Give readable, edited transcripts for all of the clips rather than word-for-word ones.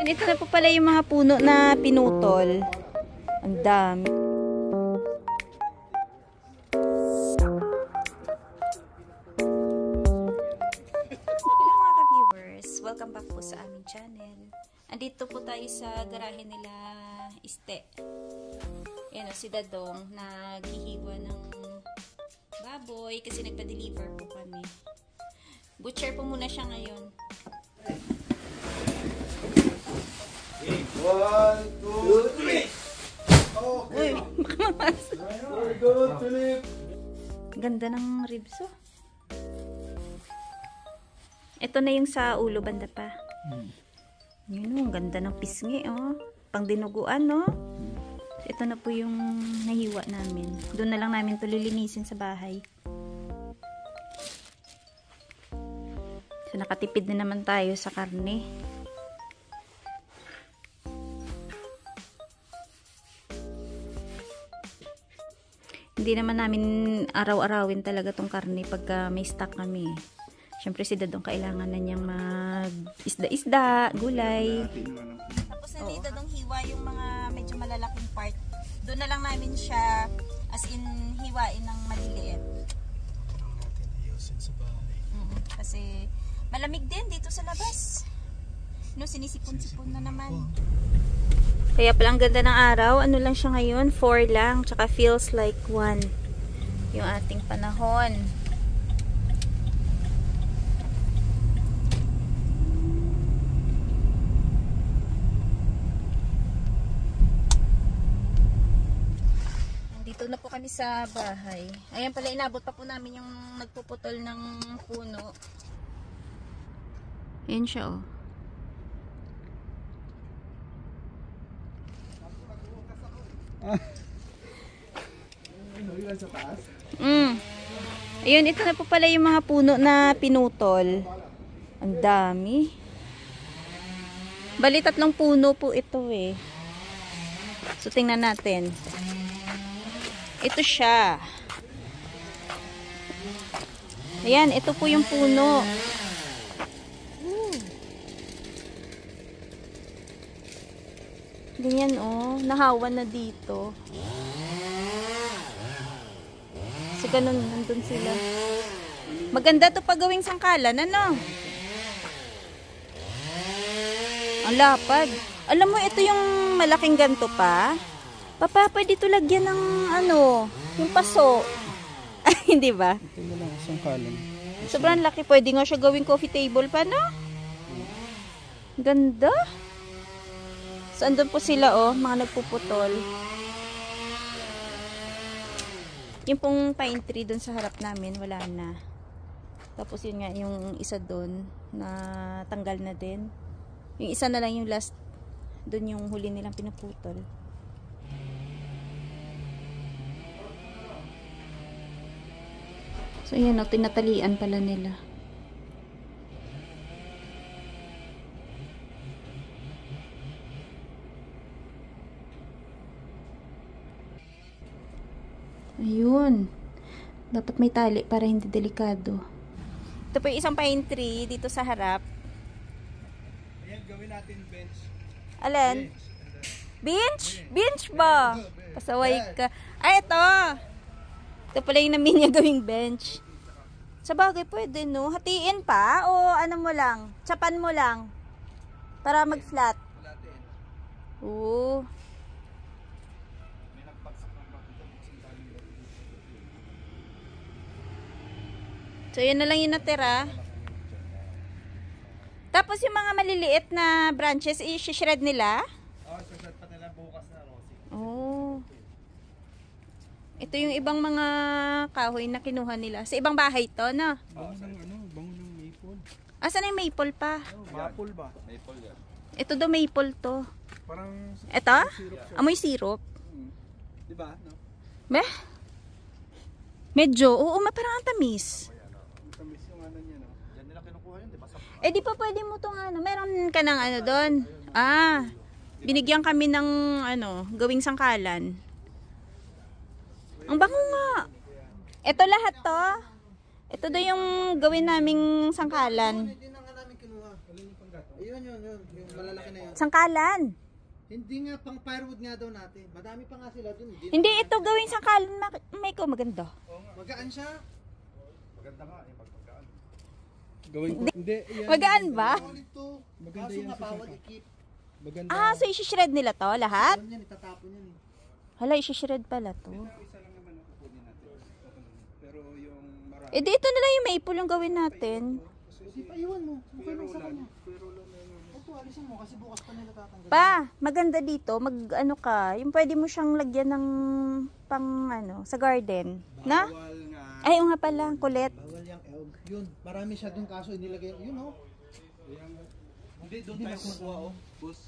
Ito na po pala yung mga puno na pinutol. Ang dami. Hello mga ka-viewers. Welcome back po sa aming channel. Andito po tayo sa garahe nila Iste. Yan o, si Dadong naghihiwa ng baboy kasi nagpa-deliver po kami. Butcher po muna siya ngayon. 1, 2, 3. Uy, makamamas. Ganda ng ribs oh. Ito na yung sa ulo banda pa. Yun oh, ganda ng pisngi oh. Pang dinuguan no. Ito na po yung nahiwa namin. Doon na lang namin ito lilinisin sa bahay. So nakatipid na naman tayo sa karne. Hindi naman namin araw-arawin talaga tong karne pagka may stock kami. Siyempre si Dadong kailangan na niyang mag-isda-isda, gulay. Tapos na ni Dadong hiwa yung mga medyo malalaking part. Doon na lang namin siya as in hiwain ng maliliit. Parang natin ayusin sa bahay. Kasi malamig din dito sa labas. No, sinisipon-sipon na naman. Kaya pala ang ganda ng araw. Ano lang siya ngayon? 4 lang. Tsaka feels like 1. Yung ating panahon. Nandito na po kami sa bahay. Ayan pala, inabot pa po namin yung nagpuputol ng puno. Ayan siya oh. Ayun, ito na po pala yung mga puno na pinutol. Ang dami. Bali 3 puno po ito eh. So tingnan natin. Ito siya. Ayan, ito po yung puno. Ganyan oh, nahawan na dito. So ganun, nandun sila. Maganda to pag gawing sangkalan, ano? Ang lapad. Alam mo, ito yung malaking ganto pa. Papa, pwede ito lagyan ng ano, yung paso. Ay, hindi ba? Ito na lang, sangkalan. Sobrang laki. Pwede nga siya gawing coffee table pa, no? Ganda. So, andun po sila, oh, mga nagpuputol. Yung pong pine tree dun sa harap namin, wala na. Tapos yun nga, yung isa dun, na tanggal na din. Yung isa na lang yung last, dun yung huli nilang pinaputol. So, yan, oh, tinatalian pala nila. Ayun. Dapat may tali para hindi delikado. Ito po yung isang pine tree dito sa harap. Ayan, gawin natin bench. Alin? Bench? Bench ba? Pasaway ka. Ay, ito. Ito pala yung namin niya gawing bench. Sa bagay pwede, no? Hatiin pa? O ano mo lang? Tsapan mo lang? Para mag-flat. Oo. So, yun na lang yung natira. Tapos, yung mga maliliit na branches, i-shred nila? Oo, shred pa nila bukas na, Rosie. Oh. Ito yung ibang mga kahoy na kinuha nila. Sa ibang bahay to, no? Bango ng ano, bango ng maple. Asan yung maple pa? Maple ba? Maple yan. Ito daw maple to. Parang Ito? Amoy syrup. diba, no? Meh? Medyo. Oo, parang ang tamis. Tamis yung ano niya, no? Diyan nila kinukuha yun, diba? Eh, di pa pwede mo itong ano. Meron ka ng ano doon. Ah, binigyan kami ng ano, gawing sangkalan. Ang bango nga. Ito lahat to. Ito daw yung gawin naming sangkalan. Hindi na nga namin kinuha. Ayun, yun. Yung malalaki na yun. Sangkalan. Hindi nga, pang firewood nga daw natin. Madami pa nga sila dun. Hindi, ito gawing sangkalan. May ko maganda. Magaan siya. Maganda nga, yung pagpagkaan. Gawin ko. Hindi, yan. Magaan ba? Solid to. Maganda Kaso yan nga sa bawal saka. i-keep. Maganda. Ah, so isi-shred nila to, lahat? Alam yan, itatapon yan eh. Hala, isi-shred pala to. Isa lang naman ang kukunin natin. Pero yung marami. Eh, di ito na lang yung maple yung gawin natin. Hindi pa iwan mo. Okay lang sa kanya. Opo, alisin mo kasi bukas pa nila tatanggal. Pa, maganda dito, ano ka, yung pwede mo siyang lagyan ng pang sa garden. Na? Bawal nga. Ay, oo nga pala, kulit. Bawal yung elm. Yun, marami siya dun kaso inilagay. Yun oh. Hindi, doon tayo kukuha oh. Boss.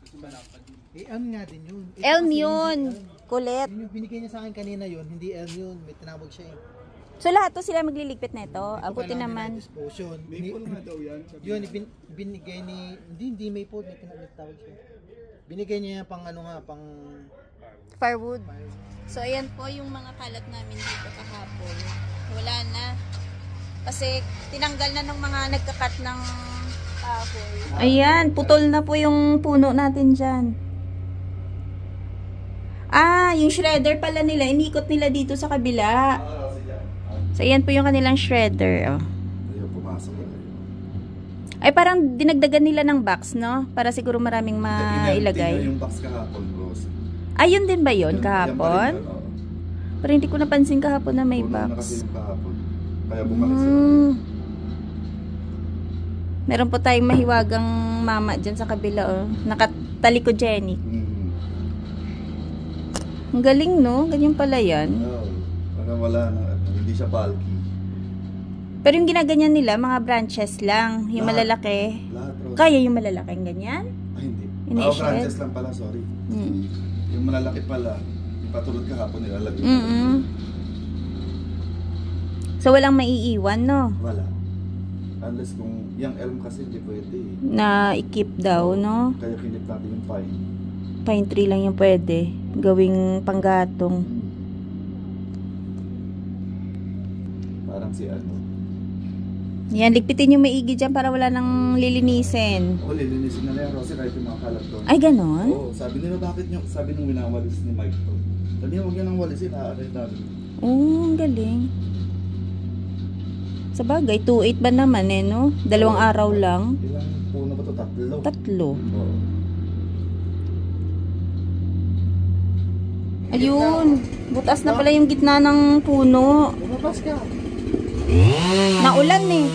Gusto ba dapat din? Eh, elm nga din yun. Ito Elm kasi yun. hindi elm. Kulit. Yun yung binigay niya sa akin kanina yun. Hindi elm yun. May tinawag siya eh. So lahat to sila magliligpit na ito. Ito Abuti kailangan naman. nila disposition. Maple nga daw yan. Yun, binigay ni... Hindi maple. May tinawag siya. Binigay niya pang ano nga, pang... Firewood. So ayan po yung mga kalat namin dito kahapon. Wala na. Kasi tinanggal na ng mga nagkakat ng kahoy. Ayan, putol na po yung puno natin dyan. Ah, yung shredder pala nila, inikot nila dito sa kabila. So ayan po yung kanilang shredder. Oh. Ayaw pumasok na. Ay parang dinagdagan nila ng box, no? Para siguro maraming mailagay. Yung box kahapon, boss. Ayun din ba yun Yan pa rin kahapon? yun, oo. Pero hindi ko napansin kahapon na may Puno na box. kasi yung kahapon. Kaya bumalik sila. Meron po tayong mahiwagang mama dyan sa kabila, oh. Nakatalikogenic. Ang galing, no? Ganyan pala yan. Oo. Parang wala na. Hindi siya bulky. Pero yung ginaganyan nila, mga branches lang. Yung Lahat. malalaki. Lahat, Rose. Kaya yung malalaking ganyan? Ay, hindi. Ini-shred? Branches lang pala, sorry. Yung malalaki pala, ipatulad kahapon nilalagay. So, walang maiiwan, no? Wala. Unless kung yung elm kasi hindi pwede eh. Na i-keep daw, no? Kaya kinip natin yung pine. Pine tree lang yung pwede. Gawing panggatong. Parang si ano. Yan, ligpitin yung maigi dyan para wala nang lilinisin. O, lilinisin na lang Rosie kahit yung mga kalat doon. Ay, ganon? Oo, sabi nila bakit nyo, sabi nung winawalis ni Mike to. Sabi niya huwag yan ang walisin, aaray namin. Oo, ang galing. Sa bagay, 2.8 ba naman eh, no? 2 araw lang. Ilang puno ba to? 3? 3. Oo. Ayun, butas na pala yung gitna ng puno. Lumabas ka. Naulan eh.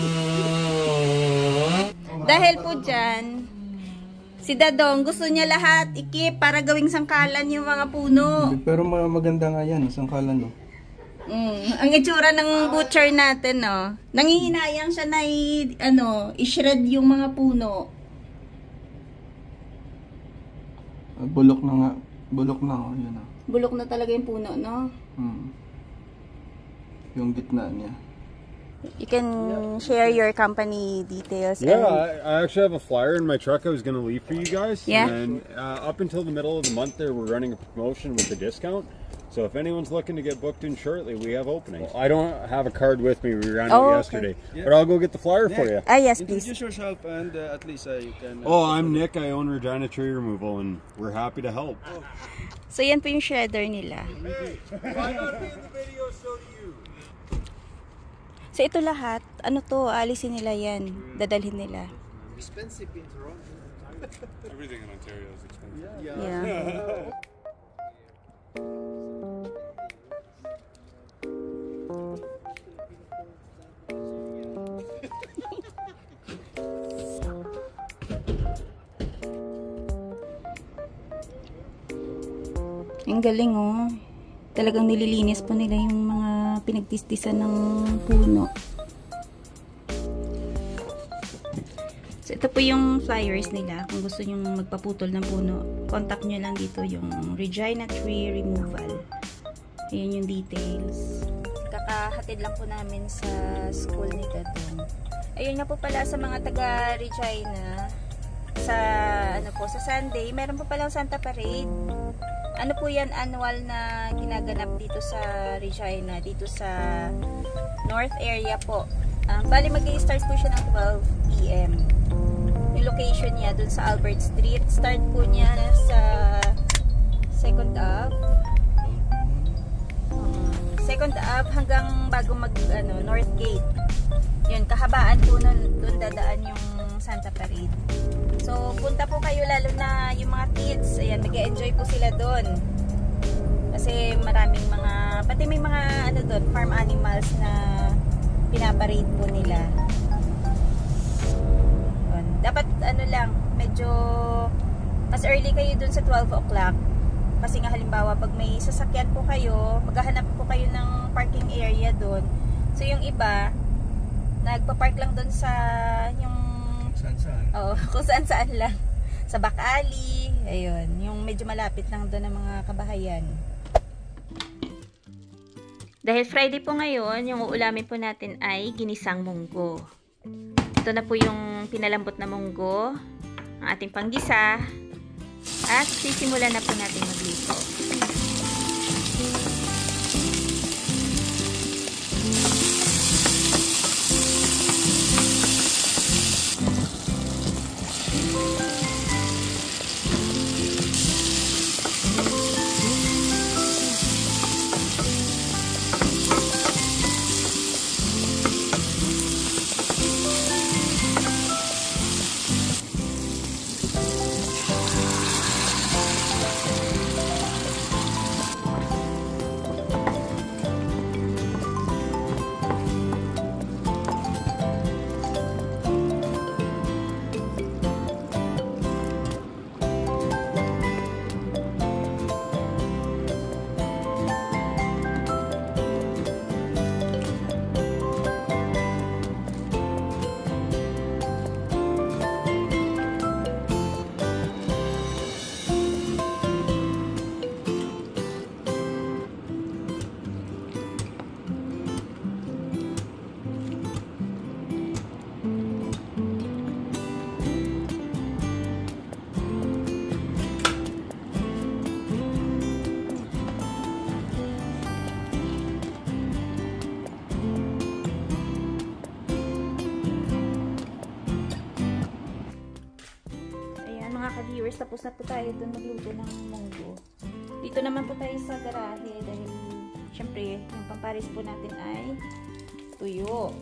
Dahil po dyan, si Dadong gusto niya lahat ikip para gawing sangkalan yung mga puno. Pero maganda nga yan. Isang kalan no. Ang itsura ng butcher natin, no? Nangihinayang siya na i-shred yung mga puno. Bulok na nga. Bulok na. Oh, yun ah. Bulok na talaga yung puno, no? Yung gitna niya. You can share your company details. Yeah, I actually have a flyer in my truck I was going to leave for you guys. Yeah. And up until the middle of the month there, we're running a promotion with a discount. So if anyone's looking to get booked in shortly, we have openings. I don't have a card with me. We ran Oh, out okay. yesterday. But I'll go get the flyer for you. Ah, yes, please. Introduce yourself and at least you can... Oh, I'm Nick. I own Regina Tree Removal and we're happy to help. So, yan po yung shredder nila. Why not be in the video so do you? So, ito lahat, ano to, alisin nila yan. Dadalhin nila. Expensive in Toronto. Everything in Ontario is expensive. Yeah. Ang galing, oh. Talagang nililinis pa nila yung mga pinagtistisan ng puno. So, ito po yung flyers nila. Kung gusto nyo magpaputol ng puno, contact nyo lang dito yung Regina Tree Removal. Ayan yung details. Kakahatid lang po namin sa school ni Dadong. Ayun nga po pala sa mga taga Regina. Sa, sa Sunday, meron po palang Santa Parade. Ano po yan, annual na ginaganap dito sa Regina, dito sa North area po. Bali mag-i-start po siya ng 12 PM. niya dun sa Albert Street. Start po niya sa 2nd Ave. 2nd Ave hanggang bago mag North Gate. Yun, kahabaan po nun, dun dadaan yung Santa Parade. So, punta po kayo lalo na yung mga kids. Ayan, mag-enjoy po sila dun. Kasi maraming mga, pati may mga dun, farm animals na pinaparade po nila. Yun. Dapat lang, medyo mas early kayo dun sa 12 o'clock. Kasi nga halimbawa, pag may sasakyan po kayo, maghahanap po kayo ng parking area dun. So, yung iba, nagpa-park lang doon sa yung Saan-saan? kung saan-saan lang. Sa back alley, ayun, yung medyo malapit lang doon ng mga kabahayan. Dahil Friday po ngayon, yung uulamin po natin ay ginisang munggo. Ito na po yung pinalambot na munggo, ang ating panggisa, at sisimulan na po natin magluto. Ka-viewers, tapos na po tayo doon magluto ng munggo. Dito naman po tayo sa garahe dahil syempre yung pamparis po natin ay tuyo.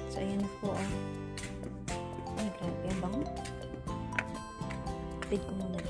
So ayan na po. Ay, grabe ang bango. Tapid ko muna